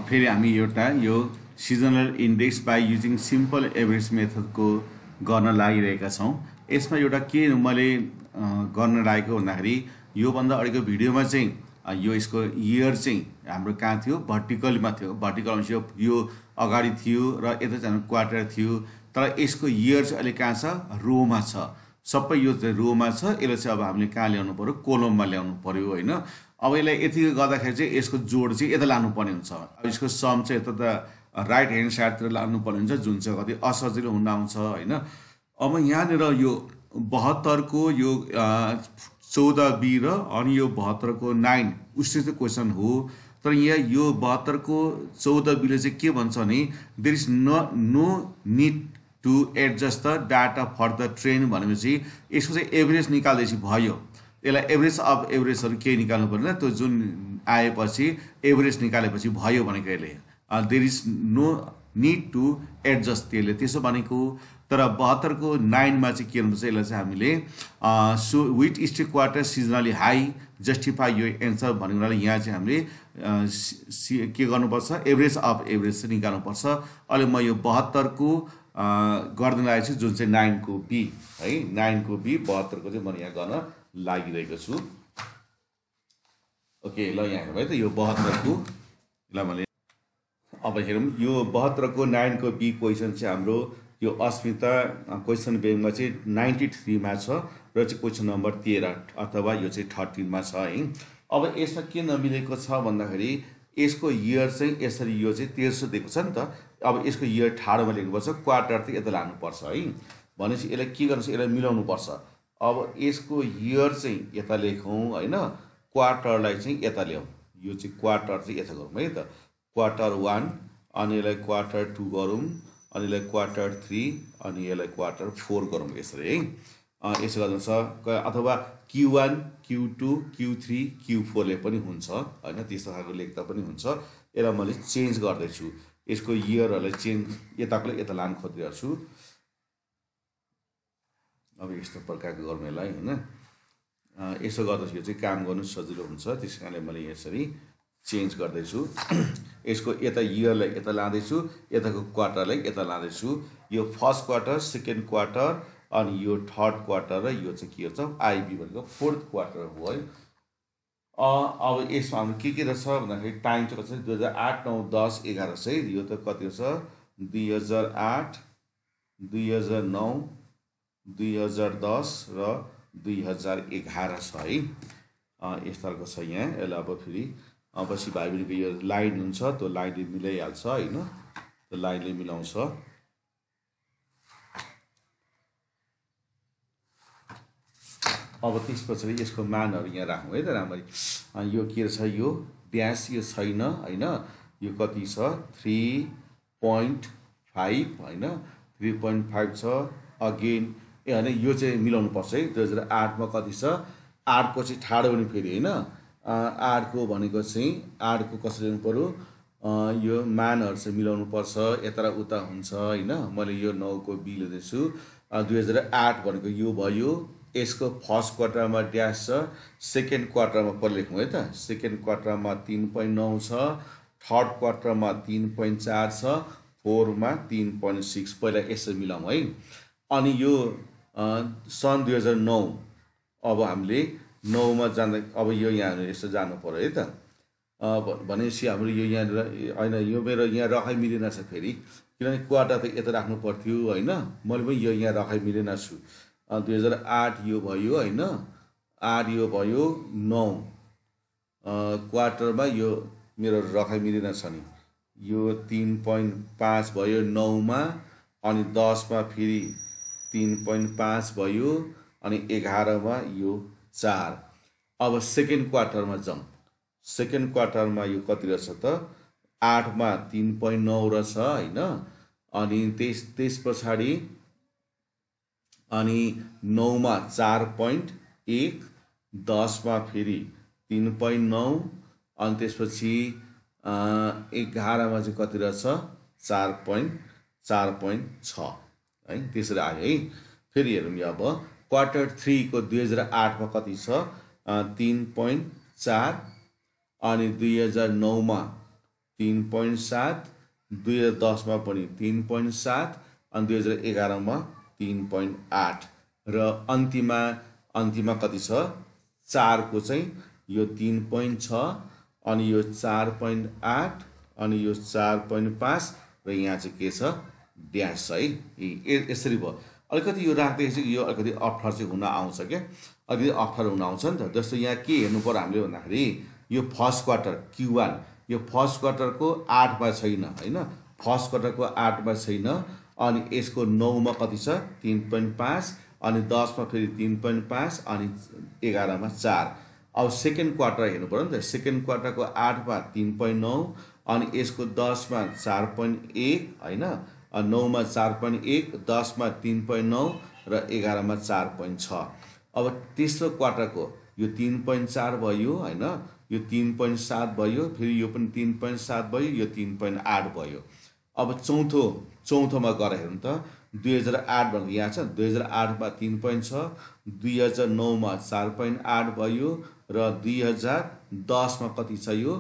फेरि हामी एउटा यो seasonal index by using simple average मेथडको गर्न लागिरहेका छौँ। यसमा एउटा के मैले गर्न लागेको भन्दाखेरि योभन्दा अगाडिको भिडियोमा चाहिँ यो यसको इयर चाहिँ हाम्रो कहाँ थियो, भर्टिकलमा थियो। भर्टिकल यो अगाडि थियो र यता चाहिँ क्वार्टर थियो, तर यसको इयर चाहिँ अहिले कहाँ छ, रोमा छ। सबै यो चाहिँ रोमा छ। यसलाई चाहिँ अब हामीले कहाँ ल्याउनु पर्यो, कोलममा ल्याउनु पर्यो होइन। अब यसलाई यति गर्दाखेरि चाहिँ यसको जोड चाहिँ यता लानुपर्ने हुन्छ। अब यसको सम चाहिँ यता त राइट ह्यान्ड साइडतिर लानुपर्ने हुन्छ, जुन चाहिँ कति असजिलो हुन आउँछ होइन। अब यहाँनिर यो 72 को यो 14B र अनि यो 72 को 9 उसले चाहिँ क्वेसन हो। तर यहाँ यो 72 को 14B ले चाहिँ के भन्छ भने there is no need to adjust the data for the train भनेपछि यसको चाहिँ एभरेज निकाल्दैछ भयो। यसलाई एभरेज अफ एभरेजहरू केही निकाल्नु पर्दैन, त्यो जुन आएपछि एभरेज निकालेपछि भयो भनेको यसले। There is no need to adjust त्यसले त्यसो भनेको। तर 72 को 9 मा चाहिँ के हुन्छ, यसलाई चाहिँ हामीले so which state quarter seasonally high justify यो एन्सर भनेको हुनाले यहाँ चाहिँ हामीले के गर्नुपर्छ, एभरेज अफ एभरेज चाहिँ निकाल्नुपर्छ। अहिले म यो 72 को गर्दै लागेको छु, जुन चाहिँ 9 को बी है, 9 को बी 72 को चाहिँ म यहाँ गर्न लागिरहेको छु। ओके ल, यहाँ हेर्नु है त यो 72 को ल मैले अब हेरौँ। यो 72 को 9 को बी क्वेसन चाहिँ हाम्रो यो अस्मिता क्वेसन ब्याङ्कमा चाहिँ 93 मा छ र चाहिँ क्वेसन नम्बर 13 अथवा यो चाहिँ 13 मा छ है। अब यसमा के नमिलेको छ भन्दाखेरि यसको इयर चाहिँ यसरी यो चाहिँ 1300 दिएको छ नि त। अब यसको इयर ठाडोमा लेख्नुपर्छ, क्वार्टर चाहिँ यता लानुपर्छ है। भनेपछि यसलाई के गर्नुपर्छ, यसलाई मिलाउनु पर्छ। अब यसको इयर चाहिँ यता लेखौँ होइन, क्वार्टरलाई चाहिँ यता ल्याउँ। यो चाहिँ क्वार्टर चाहिँ यता गरौँ है त, क्वार्टर 1 अनि यसलाई क्वार्टर 2 गरौँ, अनि यसलाई क्वार्टर 3 अनि यसलाई क्वार्टर 4 गरौँ यसरी है। यसो गर्नुपर्छ, अथवा Q1 Q2 Q3 Q4 ले पनि हुन्छ होइन, त्यस्तो खालको लेख्दा पनि हुन्छ। यसलाई मैले चेन्ज गर्दैछु, यसको इयरहरूलाई चेन्ज यताकोले यता लानु खोजिरहेको छु। अब यस्तो प्रकारको गरौँ यसलाई होइन। यसो गर्दाखेरि चाहिँ काम गर्नु सजिलो हुन्छ, त्यस कारणले मैले यसरी चेन्ज गर्दैछु। यसको यता इयरलाई यता लाँदैछु, यताको क्वार्टरलाई यता लाँदैछु। यो फर्स्ट क्वार्टर, सेकेन्ड क्वार्टर अनि यो थर्ड क्वार्टर र यो चाहिँ के हुन्छ आइबी भनेको फोर्थ क्वार्टर हो है। अब यसमा हाम्रो के रहेछ भन्दाखेरि टाइम चाहिँ कति छ, 2008 9 10 11 है। यो त कति छ, 2008 2009 2010 र 2011 छ है। यस तरहको छ यहाँ। यसलाई अब फेरि पछि भाइ बहिनीको यो लाइन हुन्छ, त्यो लाइनले मिलाइहाल्छ होइन, त्यो लाइनले मिलाउँछ। अब त्यस पछाडि यसको मानहरू यहाँ राखौँ है त राम्ररी। यो के छ, यो ड्यास यो छैन होइन, यो कति छ 3.5 होइन, 3.5 छ। अगेन होइन यो चाहिँ मिलाउनु पर्छ है। 2008 मा कति छ, 8 को चाहिँ ठाडो हुने फेरि होइन, 8 को भनेको चाहिँ 8 को कसरी ल्याउनु पर्यो, यो मानहरू चाहिँ मिलाउनु पर्छ, यता र उता हुन्छ होइन। मैले यो 9 को बी लिँदैछु। 2008 भनेको यो भयो, यसको फर्स्ट क्वार्टरमा ड्यास छ, सेकेन्ड क्वार्टरमा पर लेखौँ है त। सेकेन्ड क्वार्टरमा 3.9 छ, थर्ड क्वार्टरमा 3.4 छ, 4 मा 3.6। पहिला यसरी मिलाउँ है। अनि यो सन् 2009 अब हामीले 9 मा जाँदा अब यो यहाँ यसो जानु पर्यो है त। भनेपछि हाम्रो यो यहाँ होइन, यो मेरो यहाँ रखाइ मिलेन छ फेरि, किनभने क्वार्टर त यता राख्नु पर्थ्यो होइन। मैले पनि यो यहाँ रखाइ मिलेन छु। 2008 यो भयो होइन, 8 यो भयो, 9 क्वार्टरमा यो मेरो रखाइ मिलेन छ नि। यो 3.5 भयो 9 मा, अनि 10 मा फेरि 3.5 भयो, अनि 11 मा यो 4। अब सेकेन्ड क्वार्टरमा जाउँ। सेकेन्ड क्वार्टरमा यो कति रहेछ त, 8 मा 3.9 रहेछ होइन। अनि त्यस पछाडि अनि 9 मा 4.1, 10 मा फेरि 3.9, अनि त्यसपछि 11 मा चाहिँ कति रहेछ 4.6 है। त्यसरी आयो है। फेरि हेरौँ यो अब क्वार्टर 3 को 2008 मा कति छ, 3.4 अनि 2009 मा 3.7, 2010 मा पनि 3.7 अनि 2011 मा 3.8 र अन्तिममा कति छ 4 को चाहिँ यो 3.6 अनि यो 4.8 अनि यो 4.5 र यहाँ चाहिँ के छ ड्यास है यसरी भयो। अलिकति यो राख्दाखेरि यो अलिकति अप्ठ्यारो चाहिँ हुन आउँछ क्या, अलिकति अप्ठ्यारो हुन आउँछ नि त। जस्तो यहाँ के हेर्नु पर्यो हामीले भन्दाखेरि यो फर्स्ट क्वार्टर Q1 यो फर्स्ट क्वार्टरको 8 मा छैन हैन, फर्स्ट क्वार्टरको 8 मा छैन अनि यसको 9 मा कति छ 3.5 अनि 10 मा फेरि 3.5 अनि 11 मा 4। अब सेकेन्ड क्वार्टर हेर्नु पर्यो नि त, सेकेन्ड क्वार्टरको 8 मा 3.9 अनि यसको 10 मा 4.1 हैन, 9 मा 4.1, 10 मा 3.9 र 11 मा 4.6। अब तेस्रो क्वार्टरको यो 3.4 भयो हैन, यो 3.7 भयो, फेरि यो पनि 3.7 भयो, यो 3.8 भयो। अब चौथोमा गएर हेर्नु त 2008 भनेको यहाँ छ, 2008 मा 3.6, 2009 मा 4.8 भयो र 2010 मा कति छ यो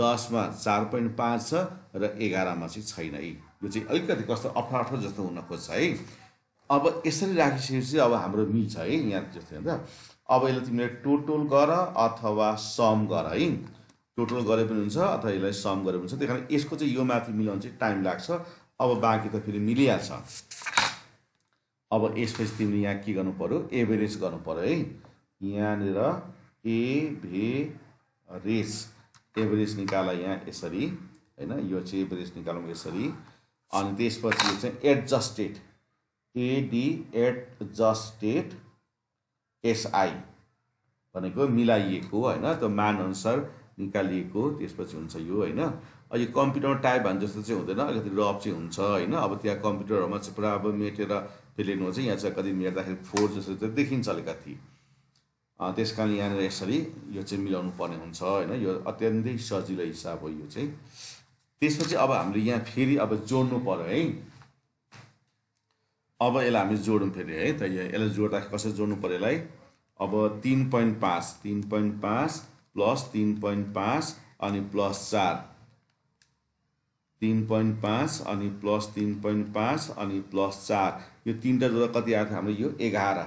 10 मा 4.5 छ र 11 मा चाहिँ छैन है। यो चाहिँ अलिकति कस्तो अप्ठ्यारो जस्तो हुन खोज्छ है। अब यसरी राखिसकेपछि अब हाम्रो मिल्छ है यहाँ जस्तो हैन। अब यसलाई तिमीले टोटल गर अथवा सम गर है, टोटल गरे पनि हुन्छ अथवा यसलाई सम गरे पनि हुन्छ। त्यही कारण यसको चाहिँ यो माथि मिलाउन चाहिँ टाइम लाग्छ। अब बाँकी त फेरि मिलिहाल्छ। अब यसपछि तिमीले यहाँ के गर्नु पर्यो एभरेज गर्नु पर्यो है। यहाँनिर एभरेज निकाल यहाँ यसरी हैन, यो चाहिँ एभरेज निकालौँ यसरी। अनि त्यसपछि यो चाहिँ एडजस्टेड एडजस्टेड एसआई भनेको मिलाइएको हैन, त्यो मान अनुसार निकालिएको त्यसपछि हुन्छ यो हैन। अब यो कम्प्युटर टाइप भन्छ जस्तो चाहिँ हुँदैन, अलिकति रफ चाहिँ हुन्छ हैन। अब त्यहाँ कम्प्युटरहरुमा चाहिँ पुरा अब मेटेर फेरि लेख्नुहुन्छ, यहाँ चाहिँ कति मेट्दाखेरि 4 जस्तो चाहिँ देखिन्छ अलिकति। त्यसकारण यहाँनिर यसरी यो चाहिँ मिलाउनु पर्ने हुन्छ हैन। यो अत्यन्तै सजिलो हिसाब हो यो चाहिँ। त्यसपछि अब हामीले यहाँ फेरि अब जोड्नु पर्यो है। अब यसलाई हामी जोडौँ फेरि है त। यसलाई जोड्दाखेरि कसरी जोड्नु पर्यो यसलाई। अब 3.5 प्लस 3.5 अनि प्लस 4, 3.5 अनि प्लस 3.5 अनि प्लस 4, यो तीनटा जोड्दा कति आएको थियो हाम्रो यो 11,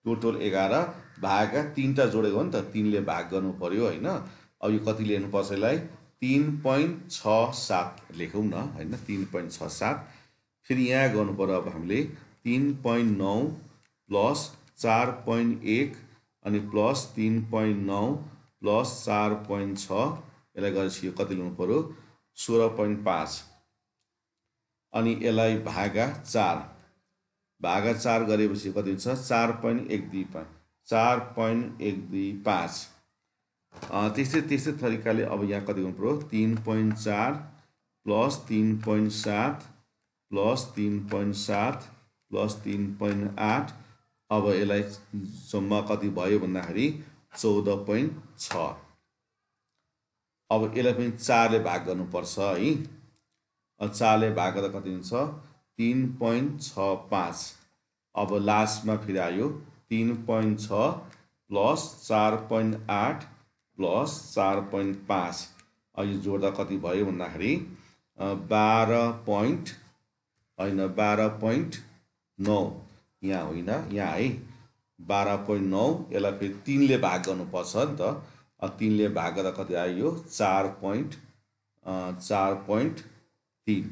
टोटल 11 भाग 3टा जोडेको हो नि त, 3 ले भाग गर्नु पर्यो हैन। अब यो कति लेख्नु पर्छ यसलाई 3.67 लेखौँ न हैन, 3.67। फेरि यहाँ गर्नु पर्यो अब हामीले 3.9 प्लस 4.1 अनि प्लस 3.9 प्लस 4.6, यसलाई गरेपछि यो कति लेख्नु पर्यो 16.5 अनि यसलाई भागा 4 गरेपछि कति हुन्छ 4.125, 4.125। त्यस्तै तरिकाले अब यहाँ कति गर्नु पर्यो 3.4 प्लस 3.7 प्लस 3.7 प्लस 3.8। अब यसलाई सम्म कति भयो भन्दाखेरि 14.6। अब यसलाई पनि 4 ले भाग गर्नुपर्छ है। 4 ले भाग गर्दा कति हुन्छ 3.65। अब लास्टमा फेरि आयो 3.6 प्लस 4.8 प्लस 4.5। अब यो जोड्दा कति भयो भन्दाखेरि 12.9 यहाँ होइन यहाँ है 12.9। यसलाई फेरि 3 ले भाग गर्नुपर्छ नि त। 3 ले भाग गर्दा कति आयो 4.3।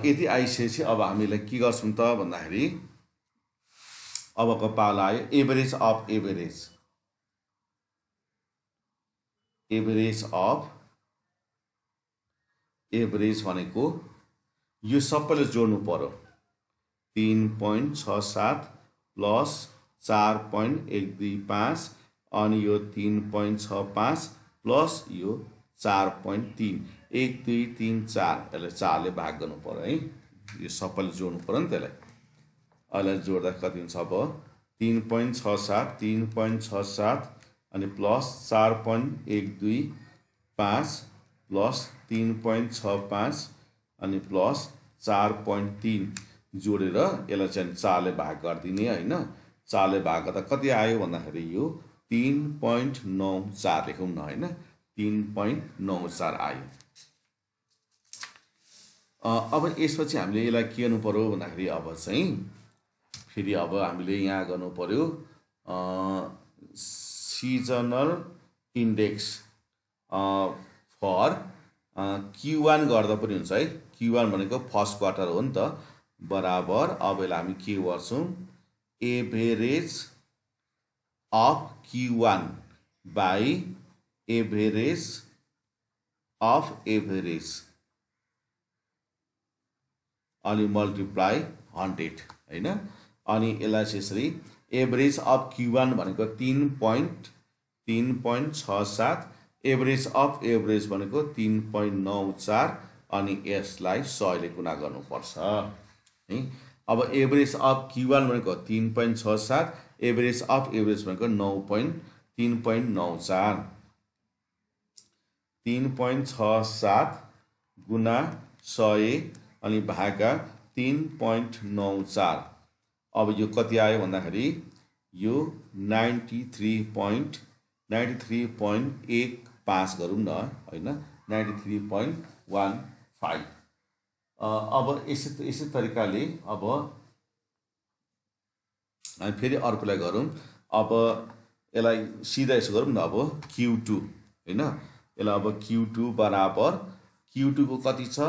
यदि आइसकेपछि अब हामीले के गर्छौँ त भन्दाखेरि अबको पाला आयो एभरेज अफ एभरेज भनेको यो सबैले जोड्नु पर्यो। 3.67 प्लस 4.125 अनि यो 3.65 प्लस यो 4.3, 1 2 3 4, यसलाई 4 ले भाग गर्नु पर्यो है। यो सबैले जोड्नु पर्यो नि त्यसलाई। यसलाई जोड्दा कति हुन्छ अब 3.67 अनि प्लस 4.125 प्लस 3.65 अनि प्लस 4.3 जोडेर यसलाई चाहिँ 4 ले भाग गरिदिने हैन। 4 ले भाग गर्दा कति आयो भन्दाखेरि यो 3.94 लेखौँ न हैन, 3.94 आयो। अब यसपछि हामीले यसलाई के गर्नु पर्यो भन्दाखेरि अब चाहिँ फेरि अब हामीले यहाँ गर्नु पर्यो सिजनल इन्डेक्स फर Q1 गर्दा पनि हुन्छ है। Q1 भनेको फर्स्ट क्वार्टर हो नि त, बराबर अब यसलाई हामी के गर्छौँ, average of Q1 by average of average अनि मल्टिप्लाई 100 हैन। अनि यसलाई चाहिँ यसरी एभरेज अफ Q1 भनेको 3.67, एभरेज अफ एभरेज भनेको 3.94 अनि यसलाई 100 ले गुणा गर्नुपर्छ है। अब एभरेज अफ Q1 भनेको 3.67, एभरेज अफ एभरेज भनेको 3.94, 3.67 गुणा 100 अनि भागा 3.94। अब यो कति आयो भन्दाखेरि यो 93.15 गरौँ न हैन, 93.15। अब यसै तरिकाले अब हामी फेरि अर्कोलाई गरौँ। अब यसलाई सिधा यसो गरौँ न, अब Q2 हैन, यसलाई अब Q2 बराबर Q2 को कति छ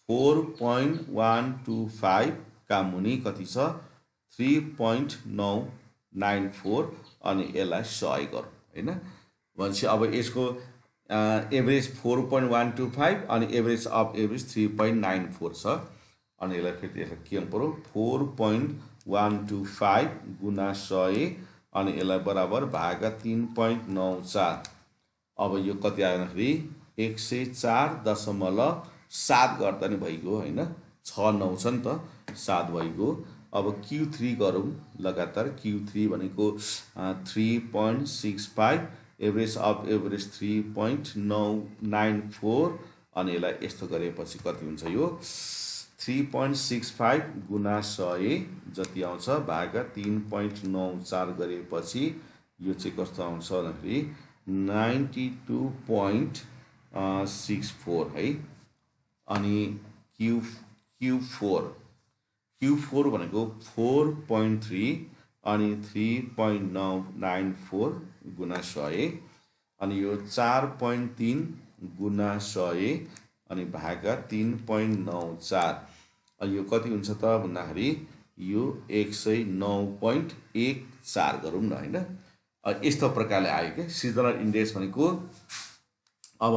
4.125 का मुनि कति छ 3.994 अनि यसलाई 100 गरौँ हैन। भनेपछि अब यसको एभरेज 4.125 अनि एभरेज अफ एभरेज 3.94 छ। अनि यसलाई फेरि यसलाई के गर्नु पर्यो 4.125 गुणा 100 अनि यसलाई बराबर भागा 3.94। अब यो कति आयो भन्दाखेरि 104.7 गर्दा नि भइगयो हैन, 6 9 छ नि त 7 भइगयो। अब Q3 गरौँ लगातार। Q3 भनेको 3.65, एभरेज अफ एभरेज 3.94 अनि यसलाई यस्तो गरेपछि कति हुन्छ यो 3.65 गुणा 100 जति आउँछ भागा 3.94 गरेपछि यो चाहिँ कस्तो आउँछ भन्दाखेरि 92.64 है। अनि Q4 भनेको 4.3 अनि 3.94 गुणा 100 अनि यो 4.3 गुणा 100 अनि भागा 3.94 अनि यो कति हुन्छ त भन्दाखेरि यो 109.14 गरौँ न हैन। यस्तो प्रकारले आयो के सिजनल इन्डेक्स भनेको। अब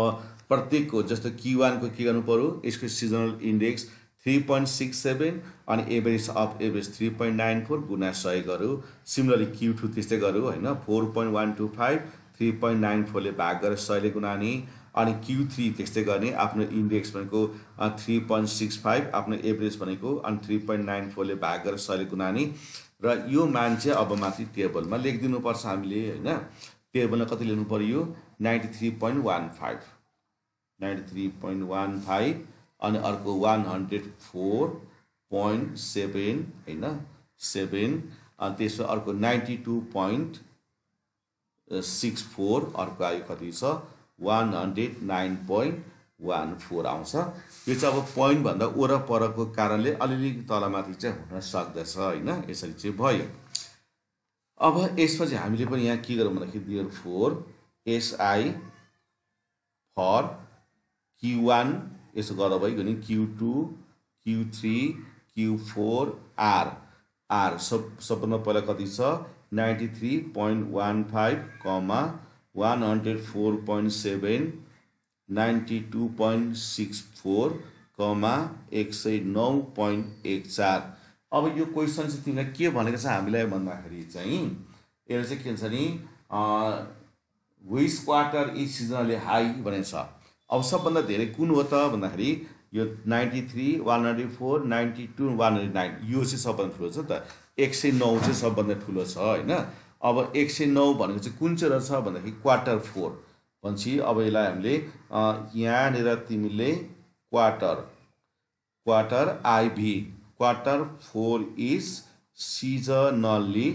प्रत्येकको जस्तो Q1 को के गर्नु पर्यो, यसको सिजनल इन्डेक्स 3.67 अनि एभरेज अफ एभरेज 3.94 गुणा 100 गर्यो। सिमिलरली Q2 त्यस्तै गर्यो हैन, 4.125 3.94 ले भाग गरेर 100 ले गुणानी। अनि Q3 त्यस्तै गर्ने, आफ्नो इन्डेक्स भनेको 3.65 आफ्नो एभरेज भनेको अनि 3.94 ले भाग गरेर 100 ले गुणानी। र यो मान चाहिँ अब माथि टेबलमा लेखिदिनु पर्छ हामीले हैन। टेबलमा कति लेख्नु पर्यो 93.15 अनि अर्को 104.7 हैन 7 अनि त्यसमा अर्को 92.64 अर्को आयो कति छ 109.14 आउँछ। यो चाहिँ अब पोइन्ट भन्दा वरपरको कारणले अलिअलि तलमाथि चाहिँ हुन सक्दछ हैन। यसरी चाहिँ भयो। अब यसपछि हामीले पनि यहाँ के गरौँ भन्दाखेरि देयरफोर SI फर Q1 यसो गर्दा भइगयो नि Q2 Q3 Q4 R सबभन्दा पहिला कति छ 93.15 104.7 92.64 109.14। अब यो क्वेसन चाहिँ तिमीलाई के भनेको छ हामीलाई भन्दाखेरि चाहिँ यसले चाहिँ के भन्छ नि which quarter is seasonally high भनेको छ। अब सबभन्दा धेरै कुन हो त भन्दाखेरि यो 93 104 92 109 यो चाहिँ सबभन्दा ठुलो छ त। 109 चाहिँ सबभन्दा ठुलो छ हैन। अब 109 भनेको चाहिँ कुन चाहिँ रहेछ भन्दाखेरि क्वार्टर 4 भन्छ। अब यसलाई हामीले यहाँनिर तिमीले quarter IV quarter 4 is seasonally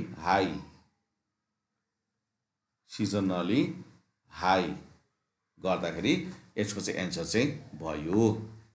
high गर्दाखेरि यसको चाहिँ एन्सर चाहिँ भयो।